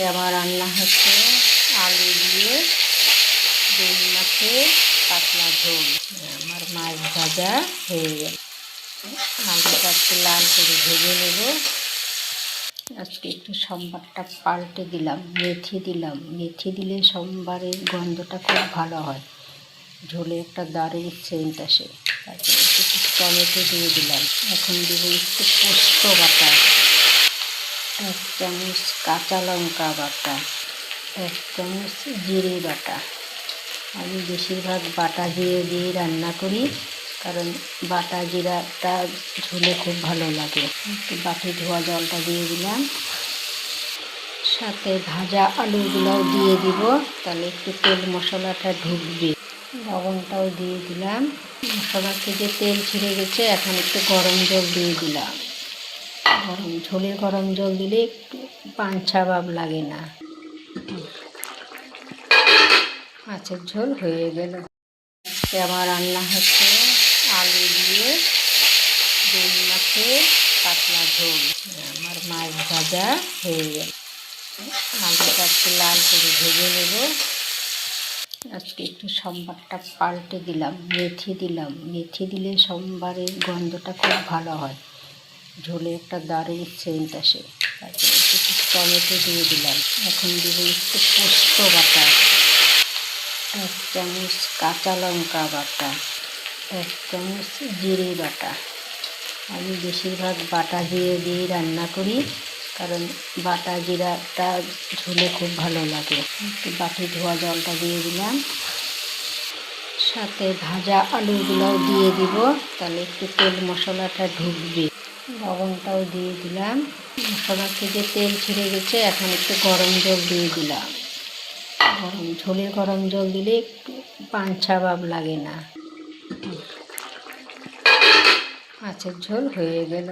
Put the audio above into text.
আমার রান্না হচ্ছে আলু দিয়ে রুই মাছের পাতলা ঝোল। আমার মাছ ভাজা হয়ে গেল। আলুটা একটু লাল করে ভেজে নেব। আজকে একটু সম্বারটা পাল্টে দিলাম, মেথি দিলাম। মেথি দিলে সম্বারের গন্ধটা খুব ভালো হয়, ঝোলে একটা দারুণ সেন্ট আসে। তারপরে একটু টমেটো দিয়ে দিলাম। এখন দেবো একটু পোস্ত বাটা, 1 চামচ কাঁচা লঙ্কা বাটা, 1 চামচ জিরে বাটা। আমি বেশিরভাগ বাটা দিয়ে রান্না করি, কারণ বাটা জিরাটা ঝোলে খুব ভালো লাগে। একটু বাটি ধোয়া জলটা দিয়ে দিলাম, সাথে ভাজা আলুগুলোও দিয়ে দিব, তাহলে একটু তেল মশলাটা ঢুকবে। লবণটাও দিয়ে দিলাম। মশলা থেকে তেল ছেড়ে গেছে, এখন একটু গরম জল দিয়ে দিলাম। ঝোলে গরম জল দিলে একটু পাঞ্ছা ভাব লাগে না। মাছের ঝোল হয়ে গেল। আমার রান্না হচ্ছে আলু দিয়ে রুই মাছের পাতলা ঝোল। আমার মাছ ভাজা হয়ে গেল। আলুটা একটু লাল করে ভেজে নেব। আজকে একটু সম্বারটা পাল্টে দিলাম, মেথি দিলাম। মেথি দিলে সম্বারের গন্ধটা খুব ভালো হয়, ঝোলে একটা দারুণ সেন্ট আসে। তারপরে একটু টমেটো দিয়ে দিলাম। এখন দেবো একটু পোস্ত বাটা, 1 চামচ কাঁচা লঙ্কা বাটা, 1 চামচ জিরে বাটা। আমি বেশিরভাগ বাটা দিয়ে রান্না করি, কারণ বাটা জিরাটা ঝোলে খুব ভালো লাগে। একটু বাটি ধোয়া জলটা দিয়ে দিলাম, সাথে ভাজা আলুগুলোও দিয়ে দিব, তাহলে একটু তেল মশলাটা ঢুকবে। লবণটাও দিয়ে দিলাম। মশলা থেকে তেল ছেড়ে গেছে, এখন একটু গরম জল দিয়ে দিলাম। ঝোলে গরম জল দিলে একটু পাঞ্ছা ভাব লাগে না। মাছের ঝোল হয়ে গেল।